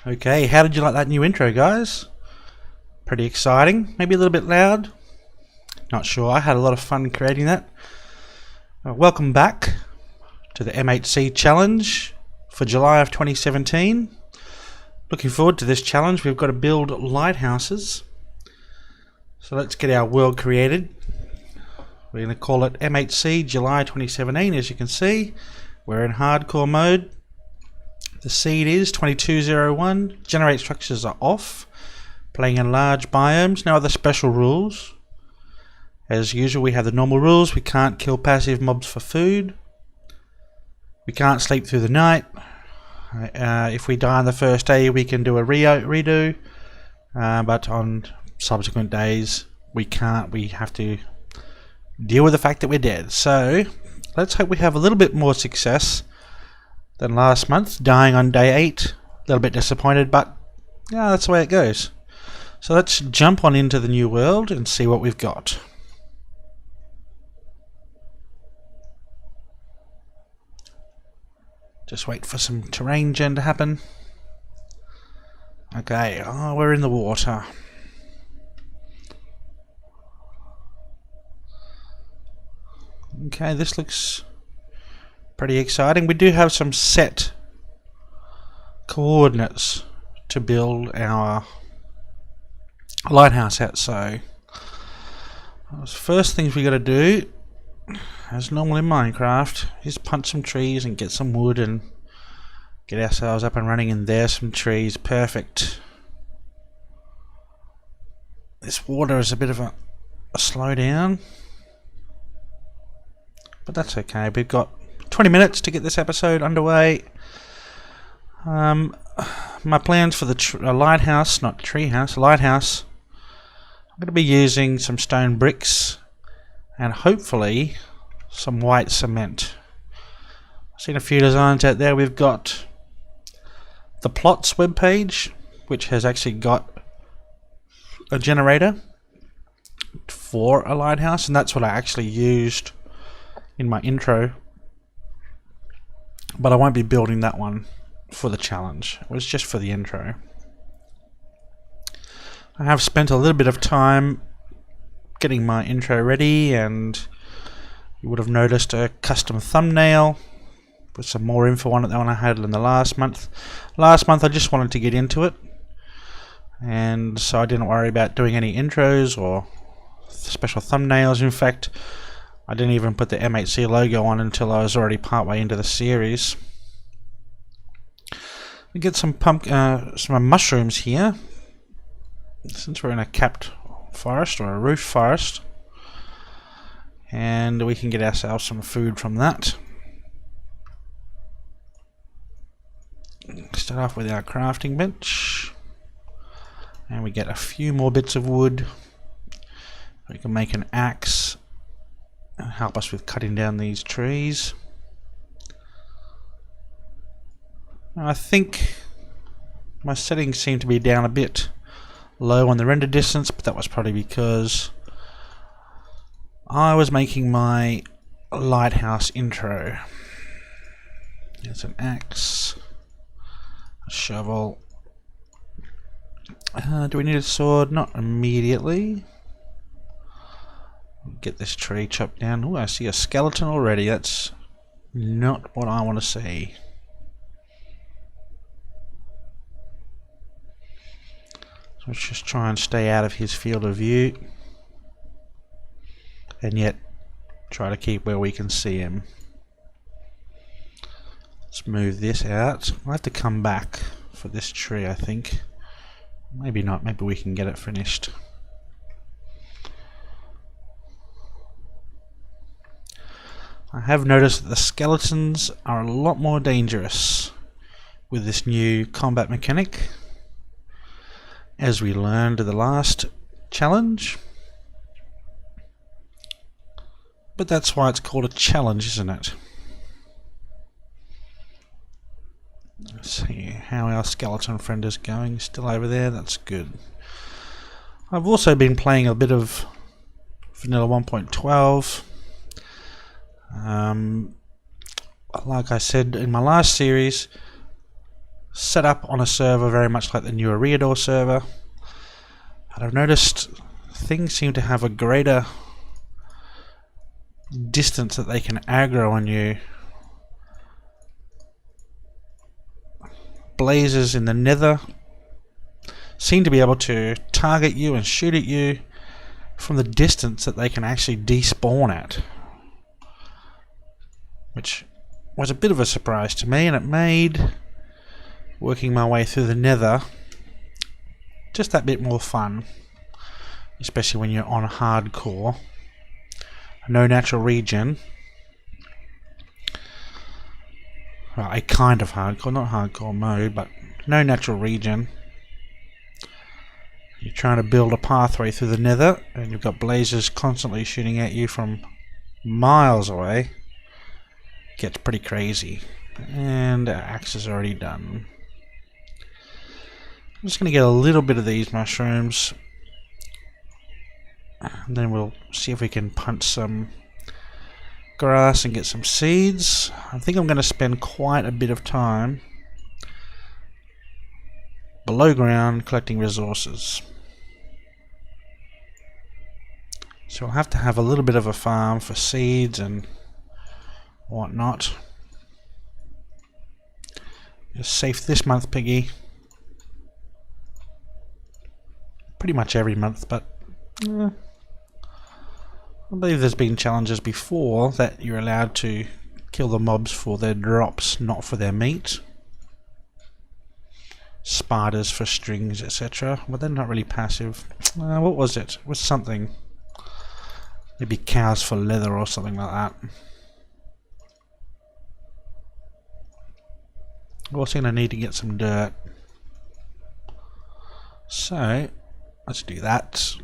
Okay, how did you like that new intro, guys? Pretty exciting, maybe a little bit loud. Not sure, I had a lot of fun creating that. Welcome back to the MHC challenge for July of 2017. Looking forward to this challenge. We've got to build lighthouses. So let's get our world created. We're going to call it MHC July 2017. As you can see, we're in hardcore mode. The seed is 2201. Generate structures are off. Playing in large biomes. No other special rules. As usual, we have the normal rules. We can't kill passive mobs for food. We can't sleep through the night. If we die on the first day, we can do a redo. But on subsequent days, we can't. We have to deal with the fact that we're dead. So let's hope we have a little bit more success than last month, dying on day 8. A little bit disappointed, but yeah, that's the way it goes. So let's jump on into the new world and see what we've got. Just wait for some terrain gen to happen. Okay, we're in the water. Okay, this looks pretty exciting. We do have some set coordinates to build our lighthouse at, so the first things we got to do, as normal in Minecraft, is punch some trees and get some wood and get ourselves up and running. And there's some trees. Perfect. This water is a bit of a slowdown, but that's okay. We've got 20 minutes to get this episode underway. My plans for the lighthouse, not treehouse, lighthouse, I'm going to be using some stone bricks and hopefully some white cement. I've seen a few designs out there. We've got the plots webpage, which has actually got a generator for a lighthouse, and that's what I actually used in my intro. But I won't be building that one for the challenge. It was just for the intro. I have spent a little bit of time getting my intro ready, and you would have noticed a custom thumbnail with some more info on it than I had in the last month. Last month I just wanted to get into it, and so I didn't worry about doing any intros or special thumbnails. In fact, I didn't even put the MHC logo on until I was already partway into the series. We get some some mushrooms here, since we're in a capped forest or a roof forest, and we can get ourselves some food from that. Start off with our crafting bench, and we get a few more bits of wood. We can make an axe and help us with cutting down these trees. Now, I think my settings seem to be down a bit low on the render distance, but that was probably because I was making my lighthouse intro. There's an axe, a shovel. Do we need a sword? Not immediately. Get this tree chopped down. Oh, I see a skeleton already. That's not what I want to see. So let's just try and stay out of his field of view, and yet try to keep where we can see him. Let's move this out. I'll have to come back for this tree, I think. Maybe not. Maybe we can get it finished. I have noticed that the skeletons are a lot more dangerous with this new combat mechanic, as we learned in the last challenge. But that's why it's called a challenge, isn't it? Let's see how our skeleton friend is going. Still over there, that's good. I've also been playing a bit of Vanilla 1.12. Like I said in my last series, set up on a server very much like the new Eriador server. And I've noticed things seem to have a greater distance that they can aggro on you. Blazes in the nether seem to be able to target you and shoot at you from the distance that they can actually despawn at, which was a bit of a surprise to me, and it made working my way through the nether just that bit more fun, especially when you're on hardcore. No natural regen. Well, a kind of hardcore, not hardcore mode, but no natural regen. You're trying to build a pathway through the nether, and you've got blazes constantly shooting at you from miles away. Gets pretty crazy. And our axe is already done. I'm just going to get a little bit of these mushrooms, and then we'll see if we can punch some grass and get some seeds. I think I'm going to spend quite a bit of time below ground collecting resources. So I'll have to have a little bit of a farm for seeds and whatnot. Just safe this month, Piggy. Pretty much every month, but I believe there's been challenges before that you're allowed to kill the mobs for their drops, not for their meat. Spiders for strings, etc. But they're not really passive. What was it? It was something. Maybe cows for leather or something like that. We're also going to need to get some dirt. So, let's do that.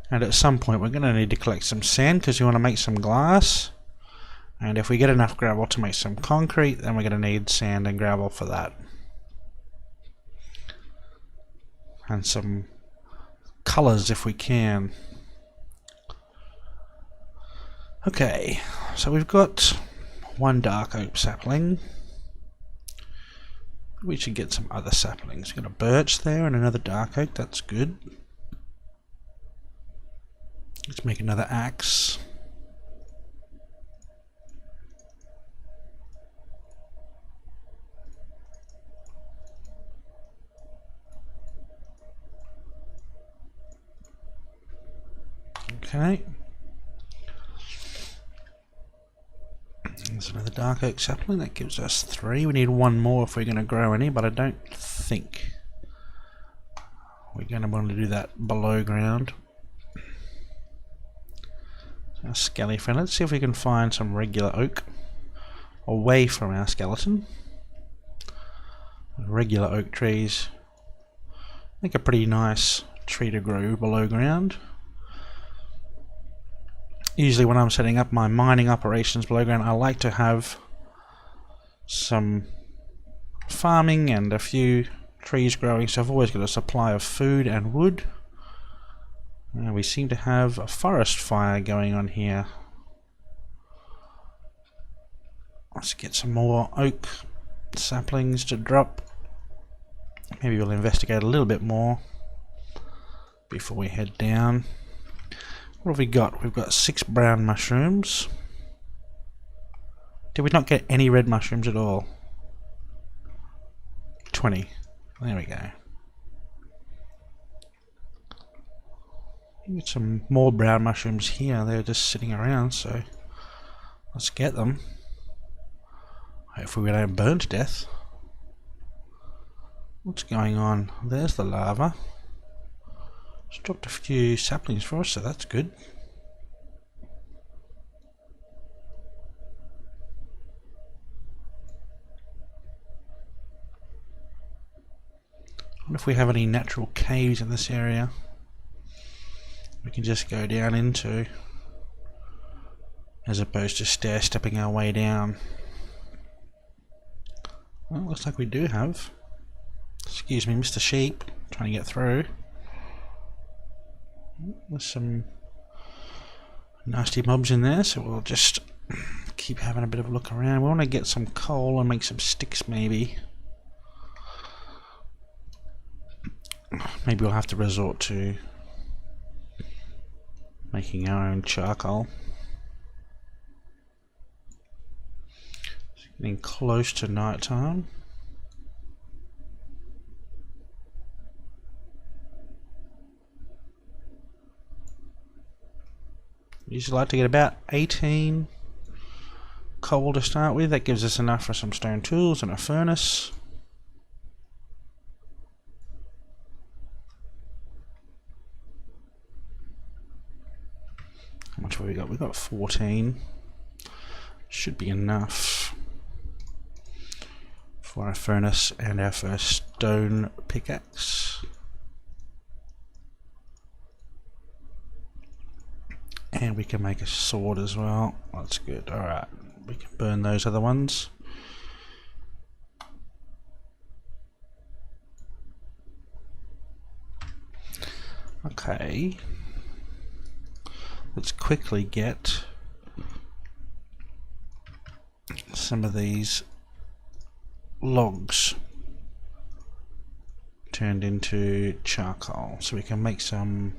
And at some point we're going to need to collect some sand because we want to make some glass. And if we get enough gravel to make some concrete, then we're going to need sand and gravel for that. And some colours if we can. Okay, so we've got one dark oak sapling. We should get some other saplings. We've got a birch there and another dark oak, that's good. Let's make another axe. Okay. There's another dark oak sapling, that gives us 3. We need one more if we're going to grow any, but I don't think we're going to want to do that below ground. Our skelly friend. Let's see if we can find some regular oak away from our skeleton. Regular oak trees make a pretty nice tree to grow below ground. Usually when I'm setting up my mining operations below ground, I like to have some farming and a few trees growing, so I've always got a supply of food and wood. We seem to have a forest fire going on here. Let's get some more oak saplings to drop. Maybe we'll investigate a little bit more before we head down. What have we got? We've got 6 brown mushrooms. Did we not get any red mushrooms at all? 20. There we go. Get some more brown mushrooms here. They're just sitting around, so let's get them. Hopefully we don't burn to death. What's going on? There's the lava. It's dropped a few saplings for us, so that's good. I wonder if we have any natural caves in this area we can just go down into, as opposed to stair-stepping our way down. Well, looks like we do have. Excuse me, Mr. Sheep, trying to get through. There's some nasty mobs in there, so we'll just keep having a bit of a look around. We want to get some coal and make some sticks maybe. Maybe we'll have to resort to making our own charcoal. It's getting close to night time. Usually like to get about 18 coal to start with. That gives us enough for some stone tools and a furnace. How much have we got? We've got 14. Should be enough for our furnace and our first stone pickaxe. And we can make a sword as well. That's good. Alright, we can burn those other ones. Okay. Let's quickly get some of these logs turned into charcoal so we can make some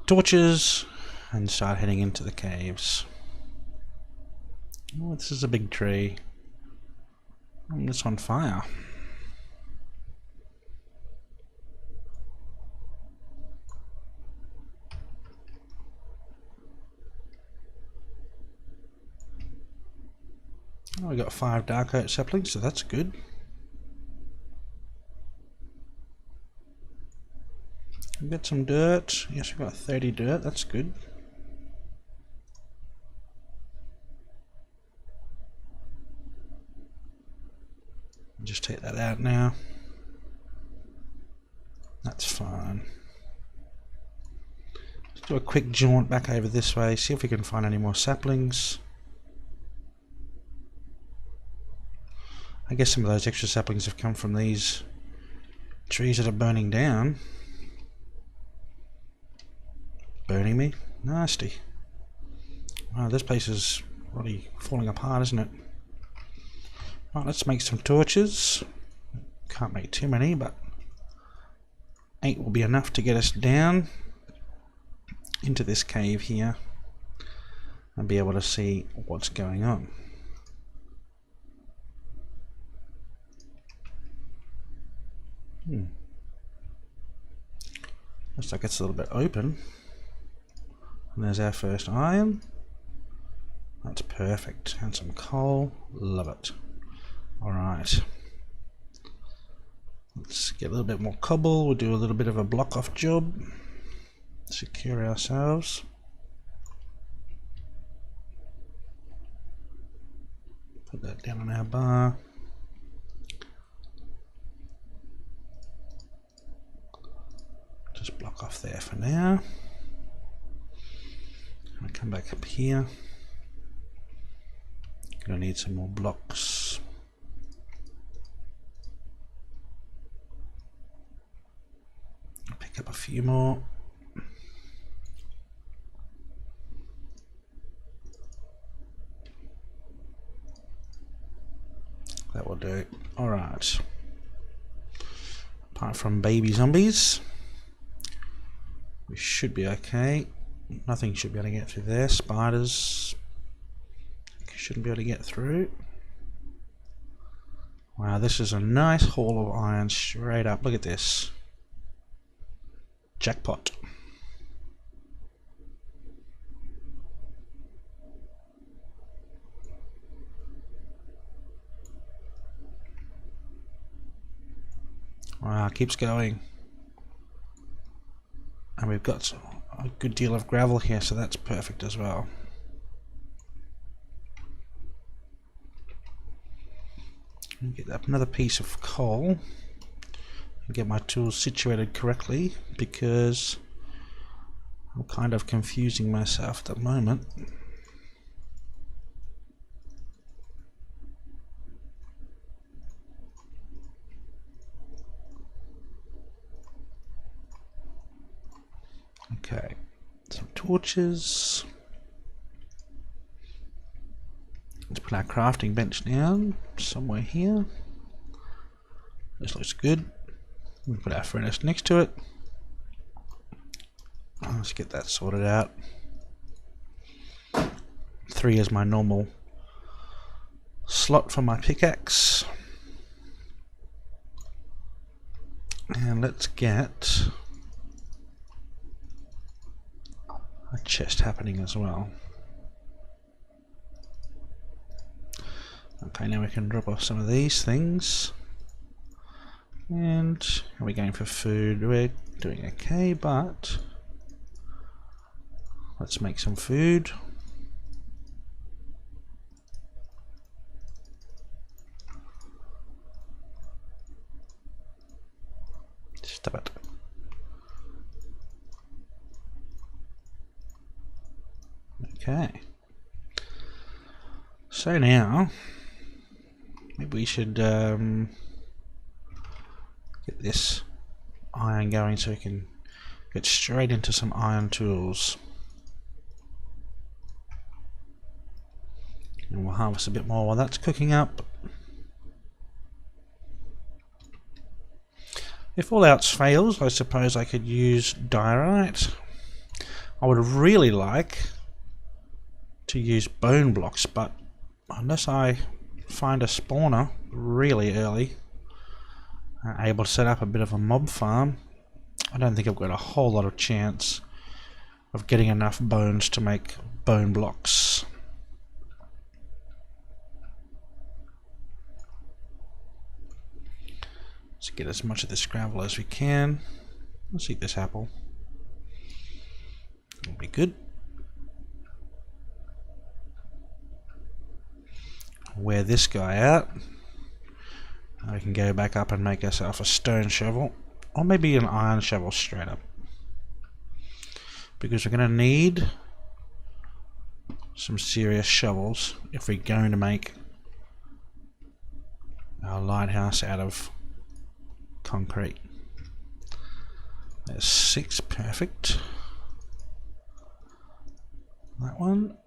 torches and start heading into the caves. Oh, this is a big tree. Oh, it's on fire. Oh, we got 5 dark oak saplings, so that's good. We got some dirt. Yes, we've got 30 dirt. That's good. Just take that out now. That's fine. Let's do a quick jaunt back over this way, see if we can find any more saplings. I guess some of those extra saplings have come from these trees that are burning down. Burning me? Nasty. Wow, this place is really falling apart, isn't it? Right, let's make some torches. Can't make too many, but 8 will be enough to get us down into this cave here and be able to see what's going on. Looks like it's a little bit open. And there's our first iron. That's perfect. And some coal. Love it. Alright. Let's get a little bit more cobble. We'll do a little bit of a block off job. Secure ourselves. Put that down on our bar. Just block off there for now. I'm gonna come back up here. Gonna need some more blocks. Pick up a few more. That will do. Alright. Apart from baby zombies, we should be okay. Nothing should be able to get through there. Spiders shouldn't be able to get through. Wow, this is a nice haul of iron straight up. Look at this. Jackpot. Wow, keeps going. And we've got a good deal of gravel here, so that's perfect as well. Get up another piece of coal and get my tools situated correctly, because I'm kind of confusing myself at the moment. torches. Let's put our crafting bench down somewhere here. This looks good. We'll put our furnace next to it. Let's get that sorted out. 3 is my normal slot for my pickaxe. And let's get a chest happening as well. Okay, now we can drop off some of these things. And are we going for food? We're doing okay, but let's make some food. Stop it. Okay. So now, maybe we should get this iron going so we can get straight into some iron tools. And we'll harvest a bit more while that's cooking up. If all else fails, I suppose I could use diorite. I would really like to use bone blocks, but unless I find a spawner really early, able to set up a bit of a mob farm, I don't think I've got a whole lot of chance of getting enough bones to make bone blocks. Let's get as much of this gravel as we can. Let's eat this apple. It'll be good. Wear this guy out. We can go back up and make ourselves a stone shovel, or maybe an iron shovel straight up, because we're going to need some serious shovels if we're going to make our lighthouse out of concrete. There's 6, perfect. That one.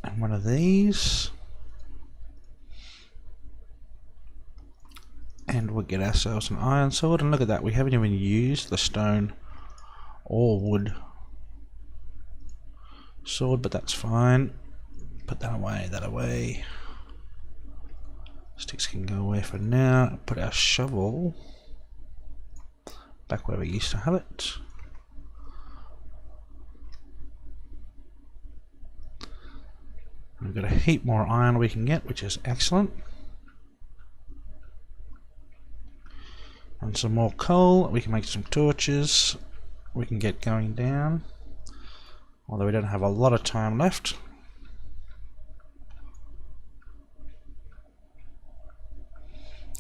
And one of these. And we'll get ourselves an iron sword, and look at that, we haven't even used the stone or wood sword, but that's fine. Put that away, that away. Sticks can go away for now. Put our shovel back where we used to have it. We've got a heap more iron we can get, which is excellent. And some more coal. We can make some torches. We can get going down, although we don't have a lot of time left.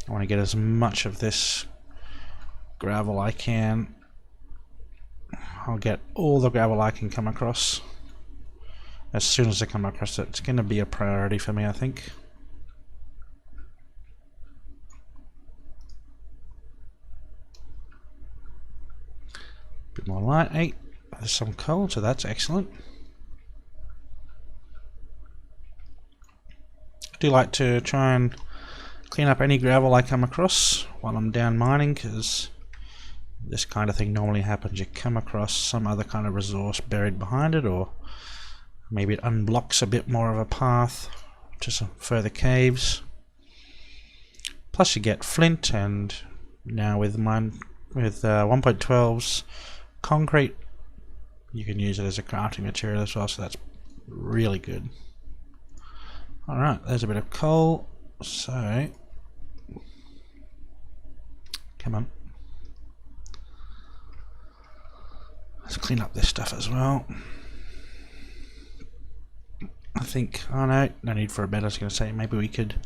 I want to get as much of this gravel I can. I'll get all the gravel I can come across as soon as I come across it. It's going to be a priority for me, I think. Bit more light. 8. There's some coal, so that's excellent. I do like to try and clean up any gravel I come across while I'm down mining, because this kind of thing normally happens. You come across some other kind of resource buried behind it, or maybe it unblocks a bit more of a path to some further caves. Plus you get flint, and now with 1.12's concrete, you can use it as a crafting material as well, so that's really good. Alright, there's a bit of coal. So, come on. Let's clean up this stuff as well. I think, oh no need for a bed. I was going to say maybe we could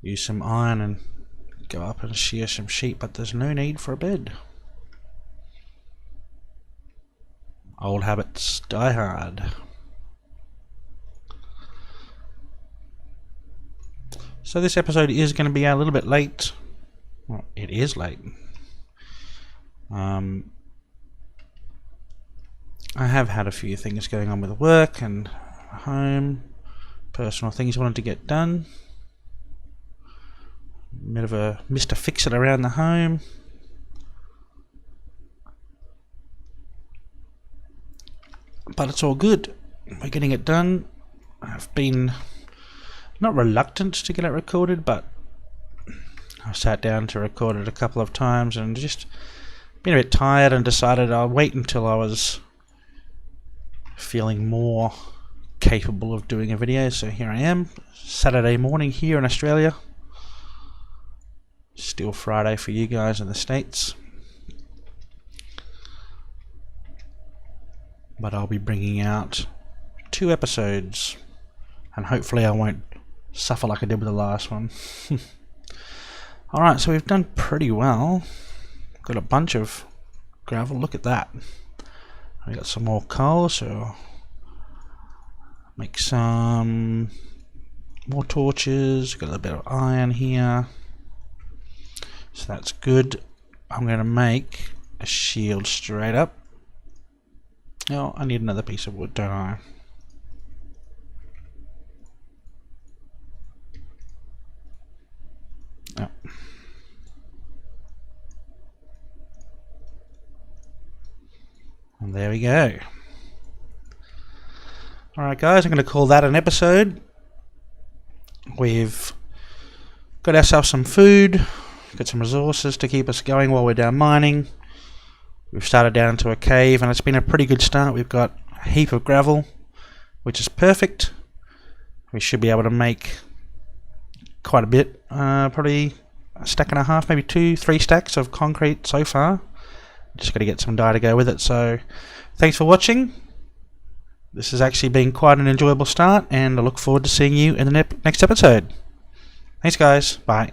use some iron and go up and shear some sheep, but there's no need for a bed. Old habits die hard. So this episode is going to be a little bit late. Well, it is late. I have had a few things going on with work and home, personal things I wanted to get done. Bit of a Mr. Fix-It around the home. But it's all good. We're getting it done. I've been not reluctant to get it recorded, but I sat down to record it a couple of times and just been a bit tired and decided I'll wait until I was feeling more capable of doing a video. So here I am, Saturday morning here in Australia. Still Friday for you guys in the States. But I'll be bringing out 2 episodes, and hopefully I won't suffer like I did with the last one. Alright, so we've done pretty well. Got a bunch of gravel, look at that. We got some more coal, so make some more torches. Got a little bit of iron here, so that's good. I'm going to make a shield straight up. Oh, I need another piece of wood, don't I? Oh. And there we go. Alright guys, I'm going to call that an episode. We've got ourselves some food, got some resources to keep us going while we're down mining. We've started down into a cave and it's been a pretty good start. We've got a heap of gravel, which is perfect. We should be able to make quite a bit, probably a stack and a half, maybe 2-3 stacks of concrete so far. Just got to get some dye to go with it. So thanks for watching. This has actually been quite an enjoyable start, and I look forward to seeing you in the next episode. Thanks guys, bye.